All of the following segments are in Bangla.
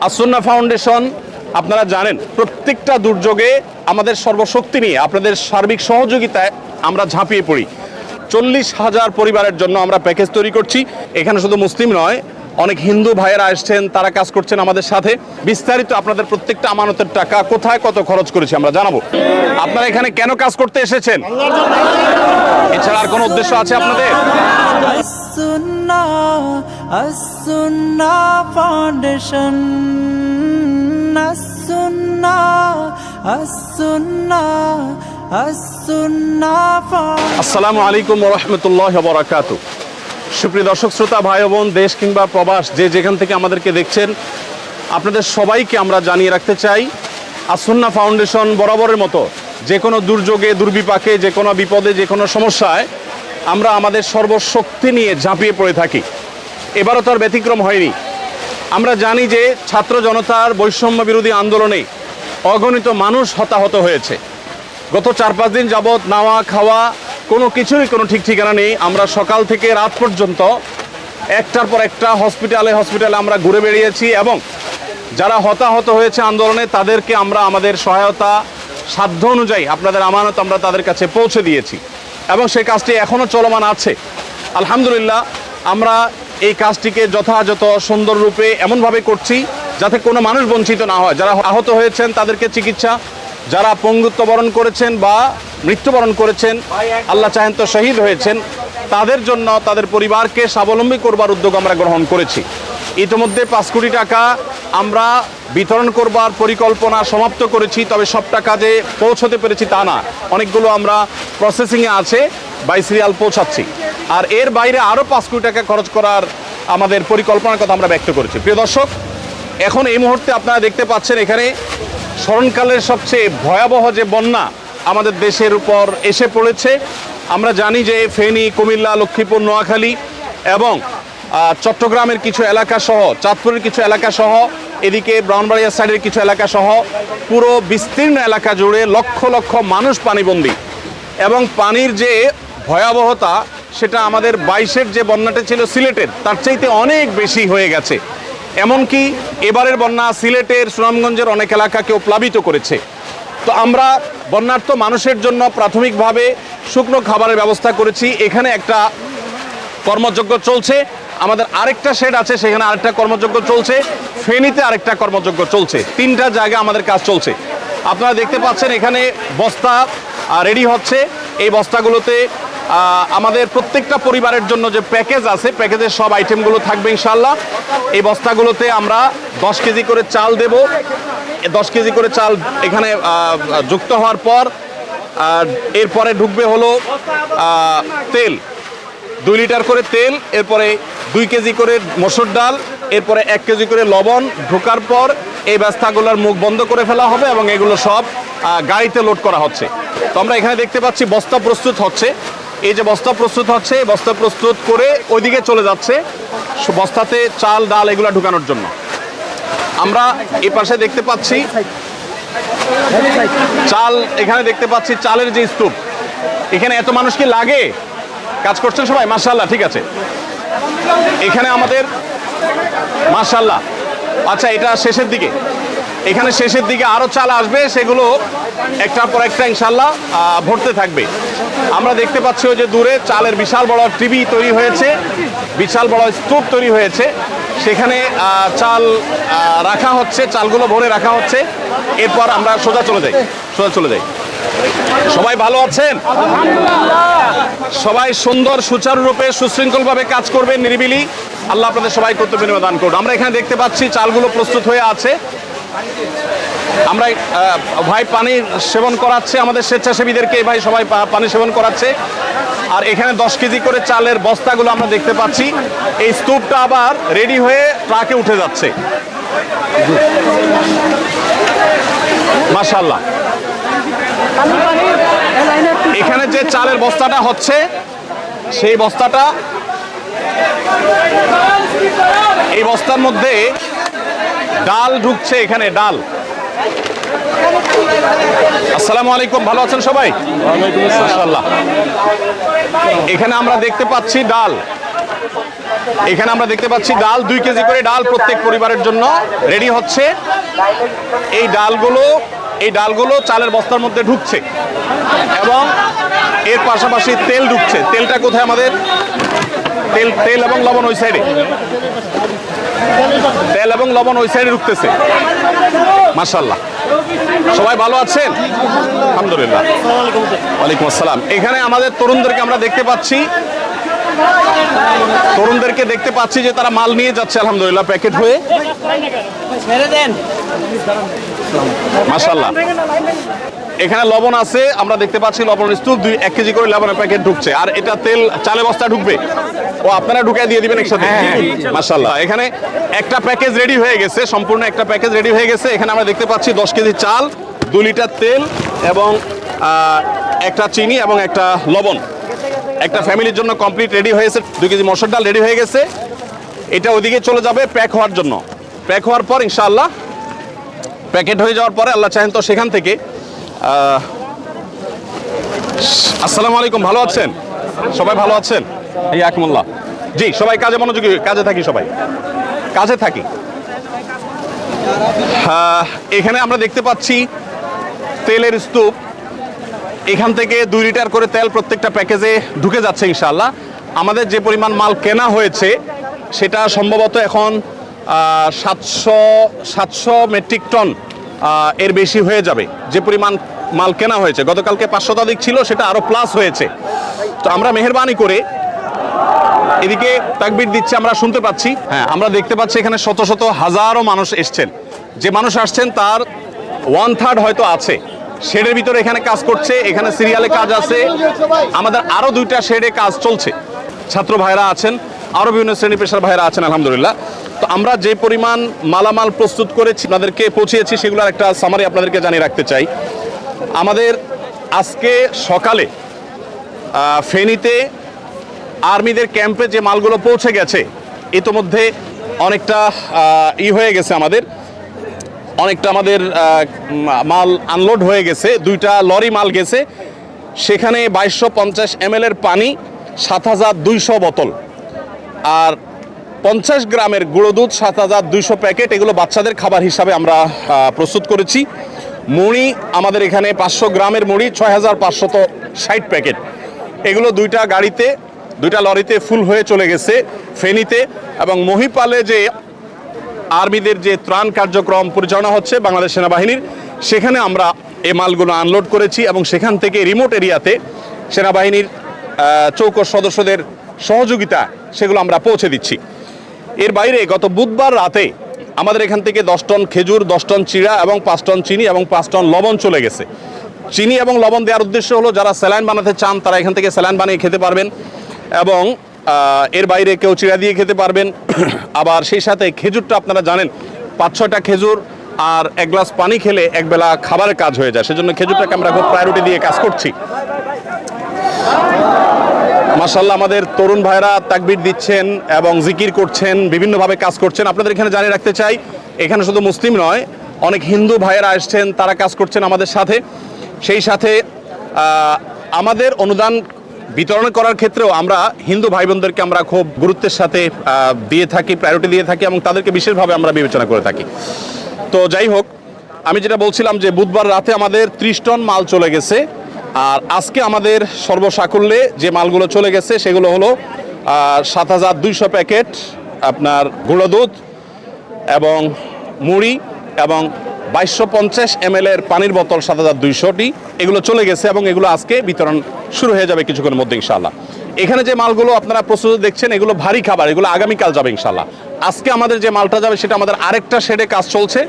আসুন্নাহ ফাউন্ডেশন আপনারা জানেন প্রত্যেকটা দুর্যোগে আমাদের সর্বশক্তি নিয়ে আপনাদের সার্বিক সহযোগিতায় আমরা ঝাঁপিয়ে পড়ি। 40,000 পরিবারের জন্য আমরা প্যাকেজ তৈরি করছি। এখানে শুধু মুসলিম নয়, অনেক হিন্দু ভাইয়েরা আসছেন, তারা কাজ করছেন আমাদের সাথে। বিস্তারিত আপনাদের প্রত্যেকটা আমানতের টাকা কোথায় কত খরচ করেছি আমরা জানাবো। আপনারা এখানে কেন কাজ করতে এসেছেন? এছাড়া আর কোনো উদ্দেশ্য আছে আপনাদের? আসুন্নাহ ফাউন্ডেশন, আসসালামু আলাইকুম ওয়া রাহমাতুল্লাহি ওয়া বারাকাতুহু। সুপ্রিয় দর্শক শ্রোতা ভাই বোন, দেশ কিংবা প্রবাস যে যেখান থেকে আমাদেরকে দেখছেন, আপনাদের সবাইকে আমরা জানিয়ে রাখতে চাই আসুন্নাহ ফাউন্ডেশন বরাবরের মতো যে কোনো দুর্যোগে, দুর্বিপাকে, যে কোনো বিপদে, যে কোনো সমস্যায় আমরা আমাদের সর্বশক্তি নিয়ে ঝাঁপিয়ে পড়ে থাকি। এবারও তার ব্যতিক্রম হয়নি। আমরা জানি যে ছাত্র জনতার বৈষম্য বিরোধী আন্দোলনে অগণিত মানুষ হতাহত হয়েছে। গত 4-5 দিন যাবৎ নাওয়া খাওয়া কোনো কিছুরই কোনো ঠিক ঠিকানা নেই। আমরা সকাল থেকে রাত পর্যন্ত একটার পর একটা হসপিটালে আমরা ঘুরে বেরিয়েছি এবং যারা হতাহত হয়েছে আন্দোলনে তাদেরকে আমরা আমাদের সহায়তা সাধ্য অনুযায়ী আপনাদের আমানত আমরা তাদের কাছে পৌঁছে দিয়েছি এবং সেই কাজটি এখনও চলমান আছে। আলহামদুলিল্লাহ, আমরা এই কাজটিকে যথাযথ সুন্দর রূপে এমনভাবে করছি যাতে কোনো মানুষ বঞ্চিত না হয়। যারা আহত হয়েছেন তাদেরকে চিকিৎসা, যারা পঙ্গুত্ব বরণ করেছেন বা মৃত্যুবরণ করেছেন, আল্লাহ চাহেন তো শহীদ হয়েছেন, তাদের জন্য তাদের পরিবারকে স্বাবলম্বী করবার উদ্যোগ আমরা গ্রহণ করেছি। ইতিমধ্যে 5 কোটি টাকা আমরা বিতরণ করবার পরিকল্পনা সমাপ্ত করেছি। তবে সব টাকা যে পৌঁছতে পেরেছি তা না, অনেকগুলো আমরা প্রসেসিংয়ে আছে, বাই সিরিয়াল পৌঁছাচ্ছি। আর এর বাইরে আরও 5 কোটি টাকা খরচ করার আমাদের পরিকল্পনার কথা আমরা ব্যক্ত করেছি। প্রিয় দর্শক, এখন এই মুহূর্তে আপনারা দেখতে পাচ্ছেন এখানে স্মরণকালের সবচেয়ে ভয়াবহ যে বন্যা আমাদের দেশের উপর এসে পড়েছে। আমরা জানি যে ফেনী, কুমিল্লা, লক্ষ্মীপুর, নোয়াখালী এবং চট্টগ্রামের কিছু এলাকা সহ, চাঁদপুরের কিছু এলাকা সহ, এদিকে ব্রাহ্মণবাড়িয়া সাইডের কিছু এলাকা সহ পুরো বিস্তীর্ণ এলাকা জুড়ে লক্ষ লক্ষ মানুষ পানিবন্দী। এবং পানির যে ভয়াবহতা সেটা আমাদের 22-এর যে বন্যাটা ছিল সিলেটের তার চাইতে অনেক বেশি হয়ে গেছে। এমনকি এবারের বন্যা সিলেটের, সুনামগঞ্জের অনেক এলাকাকেও প্লাবিত করেছে। তো আমরা বন্যার্ত মানুষের জন্য প্রাথমিকভাবে শুকনো খাবারের ব্যবস্থা করেছি। এখানে একটা কর্মযজ্ঞ চলছে, আমাদের আরেকটা শেড আছে, সেখানে আরেকটা কর্মযজ্ঞ চলছে, ফেনীতে আরেকটা কর্মযজ্ঞ চলছে। 3টা জায়গায় আমাদের কাজ চলছে। আপনারা দেখতে পাচ্ছেন এখানে বস্তা রেডি হচ্ছে। এই বস্তাগুলোতে আমাদের প্রত্যেকটা পরিবারের জন্য যে প্যাকেজ আছে, প্যাকেজের সব আইটেমগুলো থাকবে ইনশাল্লাহ। এই বস্তাগুলোতে আমরা 10 কেজি করে চাল দেব। 10 কেজি করে চাল এখানে যুক্ত হওয়ার পর এরপরে ঢুকবে হলো তেল, 2 লিটার করে তেল, এরপরে 2 কেজি করে মসুর ডাল, এরপরে 1 কেজি করে লবণ ঢোকার পর এই বস্তাগুলোর মুখ বন্ধ করে ফেলা হবে এবং এগুলো সব গাড়িতে লোড করা হচ্ছে। তো আমরা এখানে দেখতে পাচ্ছি বস্তা প্রস্তুত হচ্ছে। এই যে বস্তা প্রস্তুত হচ্ছে, বস্তা প্রস্তুত করে ওইদিকে চলে যাচ্ছে বস্তাতে চাল ডাল এগুলো ঢুকানোর জন্য। আমরা এই পাশে দেখতে পাচ্ছি চাল, এখানে দেখতে পাচ্ছি চালের যে স্তূপ। এখানে এত মানুষ কি লাগে? কাজ করছেন সবাই? মাশাআল্লাহ, ঠিক আছে। এখানে আমাদের মাশাআল্লাহ, আচ্ছা এটা শেষের দিকে, এখানে শেষের দিকে আরও চাল আসবে, সেগুলো একটার পর একটা ইনশাল্লাহ ভরতে থাকবে। আমরা দেখতে পাচ্ছি ওই যে দূরে চালের বিশাল বড় টিভি তৈরি হয়েছে, বিশাল বড় স্তূপ তৈরি হয়েছে, সেখানে চাল রাখা হচ্ছে, চালগুলো ভরে রাখা হচ্ছে। এরপর আমরা সোজা চলে যাই। সবাই ভালো আছেন? সবাই সুন্দর সুচারুরূপে সুশৃঙ্খলভাবে কাজ করবেন নিরিবিলি। আল্লাহ আপনাদের সবাই কর্তব্য বিনিময় দান করুন। আমরা এখানে দেখতে পাচ্ছি চালগুলো প্রস্তুত হয়ে আছে। আমরা ভাই পানি সেবন করাচ্ছে আমাদের স্বেচ্ছাসেবীদেরকে, ভাই সবাই পানি সেবন করাচ্ছে। আর এখানে 10 কেজি করে চালের বস্তাগুলো আমরা দেখতে পাচ্ছি। এই স্তূপটা আবার রেডি হয়ে ট্রাকে উঠে যাচ্ছে। মাশাআল্লাহ, এখানে যে চালের বস্তাটা হচ্ছে সেই বস্তাটা, এই বস্তার মধ্যে ডাল ঢুকছে। এখানে ডাল। আসসালামু আলাইকুম, ভালো আছেন সবাই? ওয়ালাইকুম আসসালাম। এখানে আমরা দেখতে পাচ্ছি ডাল, এখানে আমরা দেখতে পাচ্ছি ডাল 2 কেজি করে ডাল প্রত্যেক পরিবারের জন্য রেডি হচ্ছে। এই ডালগুলো চালের বস্তার মধ্যে ঢুকছে এবং এর পাশাপাশি তেল ঢুকছে। তেলটা কোথায় আমাদের? তেল এবং লবণ ওই সাইডে, তেল এবং লবণ ওই সাইডে ঢুকতেছে। মাশাআল্লাহ, সবাই ভালো আছেন? আলহামদুলিল্লাহ। ওয়ালাইকুম আসসালাম। এখানে আমাদের তরুণদেরকে আমরা দেখতে পাচ্ছি যে তারা মাল নিয়ে যাচ্ছে আলহামদুলিল্লাহ প্যাকেট হয়ে। মাশাআল্লাহ। এখানে লবণ আছে, আমরা দেখতে পাচ্ছি লবণের স্তূপ 1 কেজি করে লবণের প্যাকেট ঢুকছে। আর এটা তেল চালে বস্তা ঢুকবে, ও আপনারা ঢুকিয়ে দিয়ে দিবেন একসাথে। মাশাআল্লাহ। এখানে একটা প্যাকেজ রেডি হয়ে গেছে, সম্পূর্ণ একটা প্যাকেজ রেডি হয়ে গেছে। এখানে আমরা দেখতে পাচ্ছি 10 কেজি চাল, 2 লিটার তেল এবং একটা চিনি এবং একটা লবণ। একটা ফ্যামিলির জন্য কমপ্লিট রেডি হয়েছে। 2 কেজি মসুর ডাল রেডি হয়ে গেছে। এটা ওইদিকে চলে যাবে প্যাক হওয়ার জন্য। প্যাক হওয়ার পর ইনশাআল্লাহ প্যাকেট হয়ে যাওয়ার পরে আল্লাহ চাহেন তো সেখান থেকে আসসালামু আলাইকুম, ভালো আছেন? সবাই ভালো আছেন? এই আকমুল্লাহ। জি, সবাই কাজে মনোযোগী, কাজে থাকি, সবাই কাজে থাকি। এখানে আমরা দেখতে পাচ্ছি তেলের স্তূপ। এখান থেকে 2 লিটার করে তেল প্রত্যেকটা প্যাকেজে ঢুকে যাচ্ছে ইনশাআল্লাহ। আমাদের যে পরিমাণ মাল কেনা হয়েছে সেটা সম্ভবত এখন 700 মেট্রিক টন এর বেশি হয়ে যাবে। যে পরিমাণ মাল কেনা হয়েছে, গতকালকে 500 শতাধিক ছিল, সেটা আরও প্লাস হয়েছে। তো আমরা মেহেরবানি করে এদিকে তাকবীর দিচ্ছে, আমরা শুনতে পাচ্ছি। হ্যাঁ, আমরা দেখতে পাচ্ছি এখানে শত শত হাজারো মানুষ এসছেন। যে মানুষ আসছেন তার 1/3 হয়তো আছে শেডের ভিতরে এখানে কাজ করছে। এখানে সিরিয়ালে কাজ আছে, আমাদের আরও 2টা শেডে কাজ চলছে। ছাত্র ভাইরা আছেন, আরও বিভিন্ন শ্রেণী পেশার ভাইরা আছেন আলহামদুলিল্লাহ। তো আমরা যে পরিমাণ মালামাল প্রস্তুত করেছি, আপনাদেরকে পৌঁছিয়েছি, সেগুলোর একটা সামারি আপনাদেরকে জানিয়ে রাখতে চাই। আমাদের আজকে সকালে ফেনীতে আর্মিদের ক্যাম্পে যে মালগুলো পৌঁছে গেছে, ইতোমধ্যে অনেকটা হয়ে গেছে, অনেকটা আমাদের মাল আনলোড হয়ে গেছে। 2টা লরি মাল গেছে। সেখানে 2250 ml এর পানি, 7200 বোতল আর 50 গ্রামের গুঁড়ো দুধ, 7200 প্যাকেট, এগুলো বাচ্চাদের খাবার হিসাবে আমরা প্রস্তুত করেছি। মুড়ি আমাদের এখানে 500 গ্রামের মুড়ি, 6560 প্যাকেট। এগুলো 2টা গাড়িতে, 2টা লরিতে ফুল হয়ে চলে গেছে ফেনীতে। এবং মহিপালে যে আর্মিদের যে ত্রাণ কার্যক্রম পরিচালনা হচ্ছে বাংলাদেশ সেনাবাহিনীর, সেখানে আমরা এই মালগুলো আনলোড করেছি এবং সেখান থেকে রিমোট এরিয়াতে সেনাবাহিনীর চৌকস সদস্যদের সহযোগিতা সেগুলো আমরা পৌঁছে দিচ্ছি। এর বাইরে গত বুধবার রাতে আমাদের এখান থেকে 10 টন খেজুর, 10 টন চিড়া এবং 5 টন চিনি এবং 5 টন লবণ চলে গেছে। চিনি এবং লবণ দেওয়ার উদ্দেশ্য হলো যারা স্যালাইন বানাতে চান তারা এখান থেকে স্যালাইন বানিয়ে খেতে পারবেন এবং এর বাইরে কেউ চিড়া দিয়ে খেতে পারবেন। আবার সেই সাথে খেজুরটা আপনারা জানেন 5-6টা খেজুর আর 1 গ্লাস পানি খেলে একবেলা খাবারের কাজ হয়ে যায়। সেজন্য খেজুরটাকে আমরা খুব প্রায়োরিটি দিয়ে কাজ করছি। মাশাআল্লাহ, আমাদের তরুণ ভাইরা তাকবীর দিচ্ছেন এবং জিকির করছেন, বিভিন্নভাবে কাজ করছেন। আপনাদের এখানে জানিয়ে রাখতে চাই, এখানে শুধু মুসলিম নয়, অনেক হিন্দু ভাইয়েরা আসছেন, তারা কাজ করছেন আমাদের সাথে। সেই সাথে আমাদের অনুদান বিতরণ করার ক্ষেত্রেও আমরা হিন্দু ভাই বোনদেরকে আমরা খুব গুরুত্বের সাথে দিয়ে থাকি, প্রায়োরিটি দিয়ে থাকি এবং তাদেরকে বিশেষভাবে আমরা বিবেচনা করে থাকি। তো যাই হোক, আমি যেটা বলছিলাম যে বুধবার রাতে আমাদের 30 টন মাল চলে গেছে। আর আজকে আমাদের সর্বসাকুল্যে যে মালগুলো চলে গেছে সেগুলো হলো 7200 প্যাকেট আপনার গুঁড়ো দুধ এবং মুড়ি এবং 2250 ml এর পানির বোতল 7200টি, এগুলো চলে গেছে এবং এগুলো আজকে বিতরণ শুরু হয়ে যাবে কিছুক্ষণের মধ্যে ইনশাআল্লাহ। এখানে যে মালগুলো আপনারা প্রস্তুত দেখছেন এগুলো ভারী খাবার, এগুলো আগামীকাল যাবে ইনশাআল্লাহ। আজকে আমাদের যে মালটা যাবে সেটা আমাদের আরেকটা শেডে কাজ চলছে,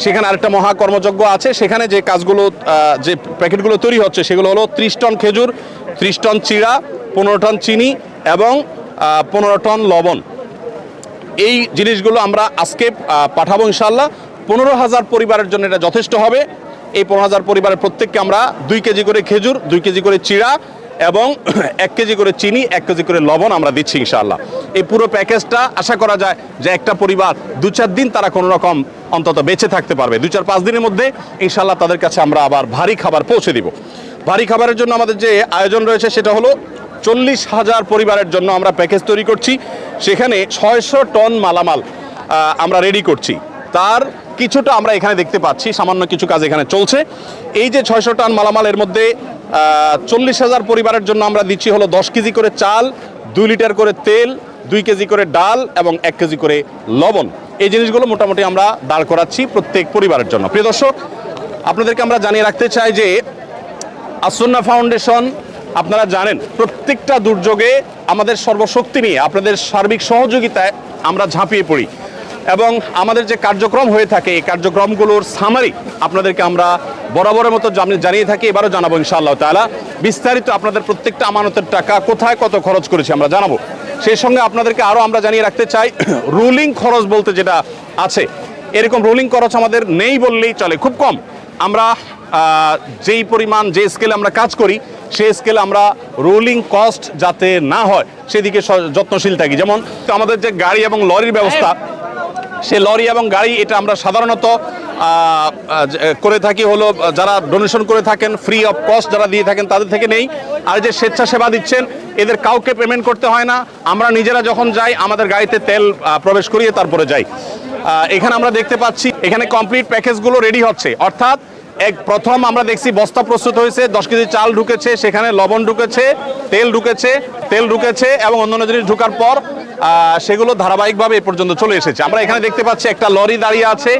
সেখানে আরেকটা মহা কর্মযজ্ঞ আছে। সেখানে যে কাজগুলো, যে প্যাকেটগুলো তৈরি হচ্ছে সেগুলো হলো 30 টন খেজুর, 30 টন চিড়া, 15 টন চিনি এবং 15 টন লবণ। এই জিনিসগুলো আমরা আজকে পাঠাবো ইনশাআল্লাহ। 15,000 পরিবারের জন্য এটা যথেষ্ট হবে। এই 15,000 পরিবারের প্রত্যেককে আমরা 2 কেজি করে খেজুর, 2 কেজি করে চিড়া এবং 1 কেজি করে চিনি, 1 কেজি করে লবণ আমরা দিচ্ছি ইনশাআল্লাহ। এই পুরো প্যাকেজটা আশা করা যায় যে একটা পরিবার 2-4 দিন তারা কোনো রকম অন্তত বেঁচে থাকতে পারবে। 2-4-5 দিনের মধ্যে ইনশাআল্লাহ তাদের কাছে আমরা আবার ভারী খাবার পৌঁছে দিব। ভারী খাবারের জন্য আমাদের যে আয়োজন রয়েছে সেটা হলো 40,000 পরিবারের জন্য আমরা প্যাকেজ তৈরি করছি। সেখানে 600 টন মালামাল আমরা রেডি করছি। তার কিছুটা আমরা এখানে দেখতে পাচ্ছি, সামান্য কিছু কাজ এখানে চলছে। এই যে 600 টন মালামাল, এর মধ্যে 40,000 পরিবারের জন্য আমরা দিচ্ছি হলো 10 কেজি করে চাল, 2 লিটার করে তেল, 2 কেজি করে ডাল এবং 1 কেজি করে লবণ। এই জিনিসগুলো মোটামুটি আমরা দাঁড় করাচ্ছি প্রত্যেক পরিবারের জন্য। প্রিয় দর্শক, আপনাদেরকে আমরা জানিয়ে রাখতে চাই যে আসুন্নাহ ফাউন্ডেশন, আপনারা জানেন প্রত্যেকটা দুর্যোগে আমাদের সর্বশক্তি নিয়ে আপনাদের সার্বিক সহযোগিতায় আমরা ঝাঁপিয়ে পড়ি এবং আমাদের যে কার্যক্রম হয়ে থাকে এই কার্যক্রমগুলোর সামারি আপনাদেরকে আমরা বরাবরের মতো জানিয়ে থাকি, এবারও জানাবো ইনশাআল্লাহ তাআলা। বিস্তারিত আপনাদের প্রত্যেকটা আমানতের টাকা কোথায় কত খরচ করেছি আমরা জানাবো। সেই সঙ্গে আপনাদেরকে আরও আমরা জানিয়ে রাখতে চাই, রুলিং খরচ বলতে যেটা আছে, এরকম রুলিং খরচ আমাদের নেই বললেই চলে, খুব কম। আমরা যেই পরিমাণ যে স্কেলে আমরা কাজ করি সেই স্কেলে আমরা রোলিং কস্ট যাতে না হয় সেদিকে যত্নশীল থাকি। যেমন আমাদের যে গাড়ি এবং লরির ব্যবস্থা, সে লরি এবং গাড়ি এটা আমরা সাধারণত করে থাকি হলো যারা ডোনেশন করে থাকেন, ফ্রি অফ কস্ট যারা দিয়ে থাকেন তাদের থেকে নেই। আর যে স্বেচ্ছাসেবা দিচ্ছেন এদের কাউকে পেমেন্ট করতে হয় না, আমরা নিজেরা যখন যাই আমাদের গাড়িতে তেল প্রবেশ করিয়ে তারপরে যাই। এখানে আমরা দেখতে পাচ্ছি এখানে কমপ্লিট প্যাকেজগুলো রেডি হচ্ছে, অর্থাৎ প্রথম আমরা দেখছি বস্তা প্রস্তুত হয়েছে, 10 কেজি চাল ঢুকেছে, সেখানে লবণ ঢুকেছে, তেল ঢুকেছে এবং অন্যান্য জিনিস ঢোকার পর সেগুলো ধারাবাহিকভাবে এ পর্যন্ত চলে এসেছে। আমরা এখানে দেখতে পাচ্ছি একটা লরি দাঁড়িয়ে আছে,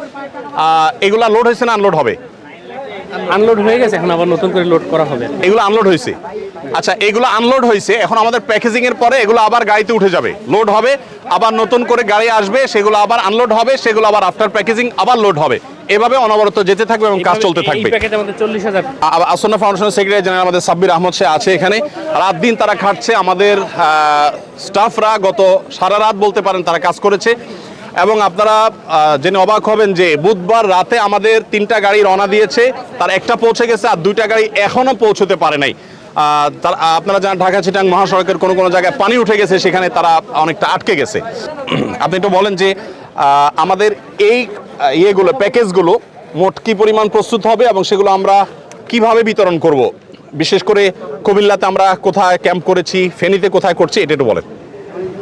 এগুলা লোড হয়েছে না আনলোড হবে? আনলোড হয়ে গেছে, এখন আবার নতুন করে লোড করা হবে। এগুলো আনলোড হয়েছে, আচ্ছা এগুলো আনলোড হয়েছে, এখন আমাদের প্যাকেজিং এর পরে এগুলো আবার গাড়িতে উঠে যাবে, লোড হবে, আবার নতুন করে গাড়ি আসবে, সেগুলো আবার আনলোড হবে, সেগুলো আবার আফটার প্যাকেজিং আবার লোড হবে, এভাবে অনবরত যেতে থাকবে এবং কাজ চলতে থাকবে। এই প্যাকেজ আমাদের 40,000। আসুন্নাহ ফাউন্ডেশনের সেক্রেটারি জেনারেল আমাদের সাব্বির আহমদ সে আছে এখানে, রাত দিন তারা খাটছে, আমাদের স্টাফরা গত সারা রাত বলতে পারেন তারা কাজ করেছে। এবং আপনারা জেনে অবাক হবেন যে বুধবার রাতে আমাদের 3টা গাড়ি রওনা দিয়েছে, তার একটা পৌঁছে গেছে আর 2টা গাড়ি এখনো পৌঁছতে পারে নাই। আপনারা জানেন ঢাকা চিটাং মহাসড়কের কোনো জায়গায় পানি উঠে গেছে, সেখানে তারা অনেকটা আটকে গেছে। আপনি একটু বলেন যে আমাদের এই ইয়েগুলো প্যাকেজগুলো মোট কি পরিমাণ প্রস্তুত হবে এবং সেগুলো আমরা কিভাবে বিতরণ করব, বিশেষ করে কুমিল্লাতে আমরা কোথায় ক্যাম্প করেছি, ফেনীতে কোথায় করছি, এটা একটু বলেন।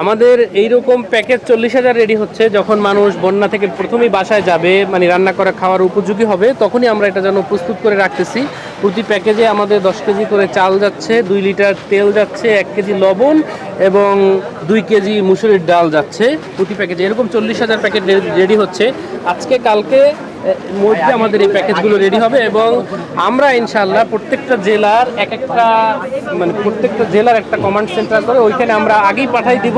আমাদের এইরকম প্যাকেজ 40,000 রেডি হচ্ছে, যখন মানুষ বন্যা থেকে প্রথমেই বাসায় যাবে, মানে রান্না করে খাওয়ার উপযোগী হবে, তখনই আমরা এটা যেন প্রস্তুত করে রাখতেছি। প্রতি প্যাকেজে আমাদের 10 কেজি করে চাল যাচ্ছে, 2 লিটার তেল যাচ্ছে, 1 কেজি লবণ এবং 2 কেজি মুসুরির ডাল যাচ্ছে প্রতি প্যাকেজে। এরকম 40,000 প্যাকেট রেডি হচ্ছে। আজকে কালকে মধ্যে আমাদের এই প্যাকেজগুলো রেডি হবে এবং আমরা ইনশাআল্লাহ প্রত্যেকটা জেলার প্রত্যেকটা জেলার একটা কমান্ড সেন্টার করে ওইখানে আমরা আগেই পাঠাই দিব,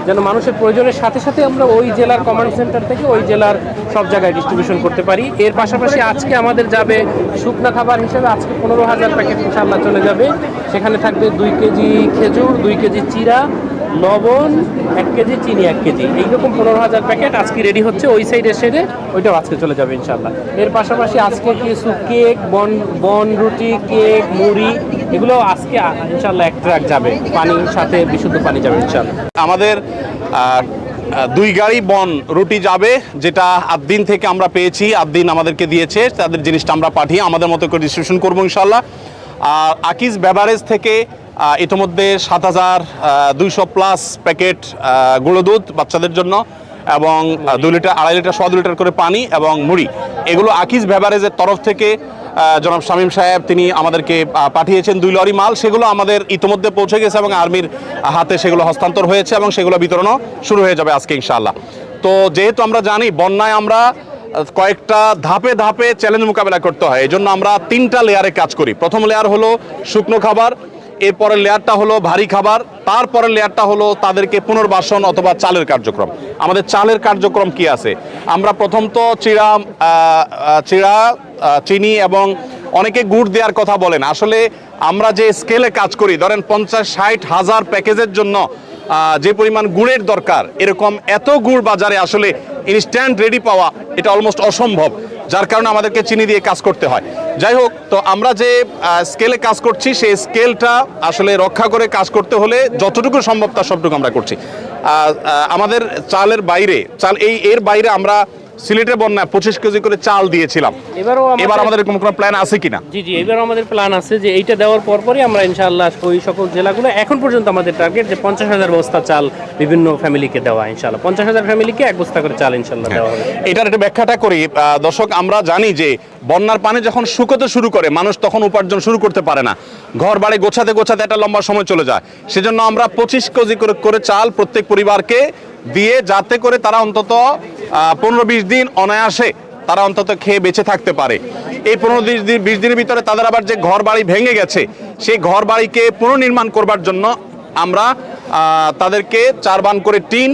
যেন মানুষের প্রয়োজনের সাথে সাথে আমরা ওই জেলার কমান্ড সেন্টার থেকে ওই জেলার সব জায়গায় ডিস্ট্রিবিউশন করতে পারি। এর পাশাপাশি আজকে আমাদের যাবে শুকনা খাবার হিসেবে, আজকে 15,000 প্যাকেট ইনশাআল্লাহ চলে যাবে। সেখানে থাকবে 2 কেজি খেজুর, 2 কেজি চিরা, লবণ, 1 কেজি চিনি, 1 কেজি, এইরকম 15,000 প্যাকেট আজকে রেডি হচ্ছে। ওই সাইডে সেরে ওইটাও আজকে চলে যাবে ইনশাআল্লাহ। এর পাশাপাশি আজকে কিছু কেক, বন রুটি, কেক, মুড়ি, এগুলো আজকে ইনশাআল্লাহ 1 ট্রাক যাবে, পানির সাথে বিশুদ্ধ পানি যাবে ইনশাআল্লাহ। আমাদের 2 গাড়ি বন রুটি যাবে, যেটা আদিন থেকে আমরা পেয়েছি, আদিন আমাদেরকে দিয়েছে, তাদের জিনিসটা আমরা পাঠিয়ে আমাদের মতো করে ডিস্ট্রিবিউশন করবো ইনশাআল্লাহ। আর আকিজ বেভারেজ থেকে ইতিমধ্যে 7,200+ প্যাকেট গুঁড়ো দুধ বাচ্চাদের জন্য এবং 2 লিটার, 2.5 লিটার, 2.25 লিটার করে পানি এবং মুড়ি, এগুলো আকিজ বেভারেজের তরফ থেকে জনাব শামীম সাহেব তিনি আমাদেরকে পাঠিয়েছেন 2 লরি মাল। সেগুলো আমাদের ইতিমধ্যে পৌঁছে গেছে এবং আর্মির হাতে সেগুলো হস্তান্তর হয়েছে এবং সেগুলো বিতরণও শুরু হয়ে যাবে আজকে ইনশাআল্লাহ। তো যেহেতু আমরা জানি বন্যায় আমরা কয়েকটা ধাপে ধাপে চ্যালেঞ্জ মোকাবেলা করতে হয়, এই জন্য আমরা 3টা লেয়ারে কাজ করি। প্রথম লেয়ার হলো শুকনো খাবার, এরপরের লেয়ারটা হলো ভারী খাবার, তারপরের লেয়ারটা হলো তাদেরকে পুনর্বাসন অথবা চালের কার্যক্রম। আমাদের চালের কার্যক্রম কি আছে, আমরা প্রথম তো চিড়া, চিনি এবং অনেকে গুড় দেওয়ার কথা বলেন, আসলে আমরা যে স্কেলে কাজ করি, ধরেন 50-60 হাজার প্যাকেজের জন্য যে পরিমাণ গুড়ের দরকার, এরকম এত গুড় বাজারে আসলে ইনস্ট্যান্ট রেডি পাওয়া এটা অলমোস্ট অসম্ভব, যার কারণে আমাদেরকে চিনি দিয়ে কাজ করতে হয়। যাই হোক, তো আমরা যে স্কেলে কাজ করছি সেই স্কেলটা আসলে রক্ষা করে কাজ করতে হলে যতটুকু সম্ভব তার সবটুকু আমরা করছি। আমাদের চালের বাইরে এর বাইরে আমরা সিলেটের বন্যায় 25 কেজি করে চাল দিয়েছিলাম, এবার আমাদের এরকম কোনো প্ল্যান আছে কিনা? জি জি, এবার আমাদের প্ল্যান আছে যে এইটা দেওয়ার পরপরই আমরা ইনশাআল্লাহ ওই সকল জেলাগুলো, এখন পর্যন্ত আমাদের টার্গেট যে 50,000 বস্তা চাল বিভিন্ন ফ্যামিলিকে দেওয়া, ইনশাআল্লাহ 50,000 ফ্যামিলিকে 1 বস্তা করে চাল ইনশাআল্লাহ দেওয়া হবে। এটার একটা ব্যাখ্যাটা করি দর্শক, আমরা জানি যে বন্যার পানি যখন শুকোতে শুরু করে মানুষ তখন উপার্জন শুরু করতে পারে না, ঘর বাড়ি গোছাতে গোছাতে একটা লম্বা সময় চলে যায়। সেজন্য আমরা 25 কেজি করে চাল প্রত্যেক পরিবারকে দিয়ে, যাতে করে তারা অন্তত 15-20 দিন অনায়াসে তারা অন্তত খেয়ে বেঁচে থাকতে পারে। এই 15-20 দিনের ভিতরে তাদের আবার যে ঘর বাড়ি ভেঙে গেছে সেই ঘর বাড়িকে পুনর্নির্মাণ করবার জন্য আমরা তাদেরকে 4 বান করে টিন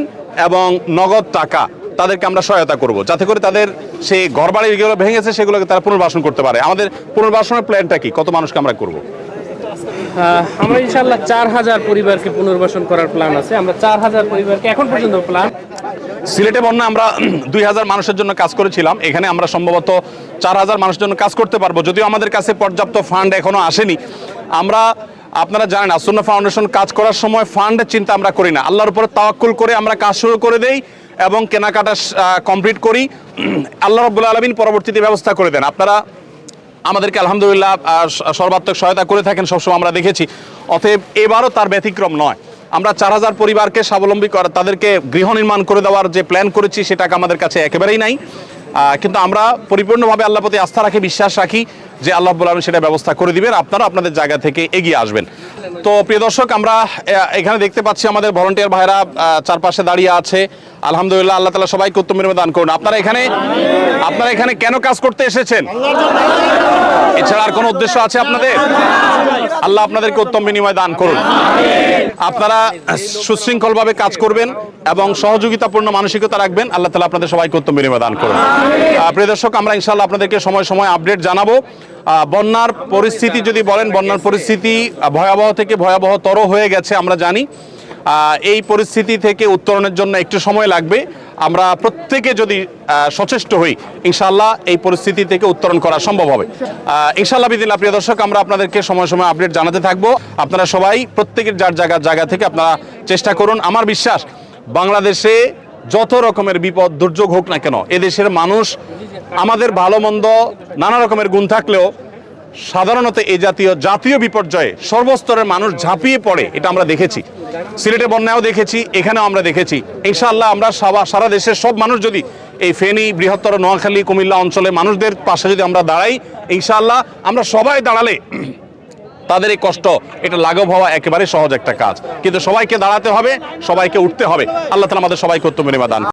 এবং নগদ টাকা তাদেরকে আমরা সহায়তা করব, যাতে করে তাদের সেই ঘর বাড়ি যেগুলো ভেঙেছে সেগুলোকে তারা পুনর্বাসন করতে পারে। আমাদের পুনর্বাসনের প্ল্যানটা কি, কত মানুষকে আমরা করব? আমরা ইনশাআল্লাহ 4,000 পরিবারকে পুনর্বাসন করার প্ল্যান আছে। আমরা 4,000 পরিবারকে এখন পর্যন্ত প্ল্যান। সিলেটে বন্যা আমরা 2,000 মানুষের জন্য কাজ করেছিলাম, এখানে আমরা সম্ভবত 4,000 মানুষের জন্য কাজ করতে পারবো, যদিও আমাদের কাছে পর্যাপ্ত ফান্ড এখনো আসেনি। আমরা, আপনারা জানেন, আসুন্নাহ ফাউন্ডেশন কাজ করার সময় ফান্ডের চিন্তা আমরা করি না, আল্লাহর উপরে তাওয়াক্কুল করে আমরা কাজ শুরু করে দেই এবং কেনাকাটা কমপ্লিট করি। আল্লাহ রাব্বুল আলামিন পরবর্তীতে ব্যবস্থা করে দেন। আপনারা আমাদেরকে আলহামদুলিল্লাহ সর্বাত্মক সহায়তা করে থাকেন, সবসময় আমরা দেখেছি। অতএব এবারও তার ব্যতিক্রম নয়। আমরা 4,000 পরিবারকে স্বাবলম্বী করা, তাদেরকে গৃহ নির্মাণ করে দেওয়ার যে প্ল্যান করেছি সে টাকা আমাদের কাছে একেবারেই নাই, কিন্তু আমরা পরিপূর্ণভাবে আল্লাহর প্রতি আস্থা রাখি, বিশ্বাস রাখি যে আল্লাহ রাব্বুল আলামিন সেটা ব্যবস্থা করে দিবেন, আপনারা আপনাদের জায়গা থেকে এগিয়ে আসবেন। তো প্রিয় দর্শক, আমরা এখানে দেখতে পাচ্ছি আমাদের ভলান্টিয়ার ভাইরা চারপাশে দাঁড়িয়ে আছে। আলহামদুলিল্লাহ, আল্লাহ তাআলা সবাইকে উত্তম বিনিময় দান করুন। আপনারা এখানে কেন কাজ করতে এসেছেন? এছাড়া আর কোনো উদ্দেশ্য আছে আপনাদের? আল্লাহ আপনাদেরকে উত্তম বিনিময় দান করুন। আপনারা সুশৃঙ্খলভাবে কাজ করবেন এবং সহযোগিতাপূর্ণ মানসিকতা রাখবেন। আল্লাহ তাআলা আপনাদের সবাইকে উত্তম বিনিময় দান করুন। প্রিয় দর্শক, আমরা ইনশাআল্লাহ আপনাদেরকে সময় সময় আপডেট জানাবো। বন্যার পরিস্থিতি যদি বলেন, বন্যার পরিস্থিতি ভয়াবহ থেকে ভয়াবহতর হয়ে গেছে আমরা জানি। এই পরিস্থিতি থেকে উত্তরণের জন্য একটু সময় লাগবে। আমরা প্রত্যেকে যদি সচেষ্ট হই, ইনশাআল্লাহ এই পরিস্থিতি থেকে উত্তরণ করা সম্ভব হবে ইনশাআল্লাহ বিদিল্লাহ। প্রিয় দর্শক, আমরা আপনাদেরকে সময় সময় আপডেট জানাতে থাকবো। আপনারা সবাই প্রত্যেকের যার জায়গা থেকে আপনারা চেষ্টা করুন। আমার বিশ্বাস, বাংলাদেশে যত রকমের বিপদ দুর্যোগ হোক না কেন, এদেশের মানুষ, আমাদের ভালো মন্দ নানা রকমের গুণ থাকলেও সাধারণত এই জাতীয় বিপর্যয়ে সর্বস্তরের মানুষ ঝাঁপিয়ে পড়ে, এটা আমরা দেখেছি। সিলেটে বন্যাও দেখেছি, এখানেও আমরা দেখেছি। ইনশাআল্লাহ আমরা সারা দেশের সব মানুষ যদি এই ফেনী, বৃহত্তর নোয়াখালী, কুমিল্লা অঞ্চলে মানুষদের পাশে যদি আমরা দাঁড়াই, ইনশাআল্লাহ আমরা সবাই দাঁড়ালে তাদের এই কষ্ট এটা লাঘব হওয়া একেবারে সহজ একটা কাজ। কিন্তু সবাইকে দাঁড়াতে হবে, সবাইকে উঠতে হবে। আল্লাহ তাআলা আমাদের সবাইকে উত্তম বিনিময় দান।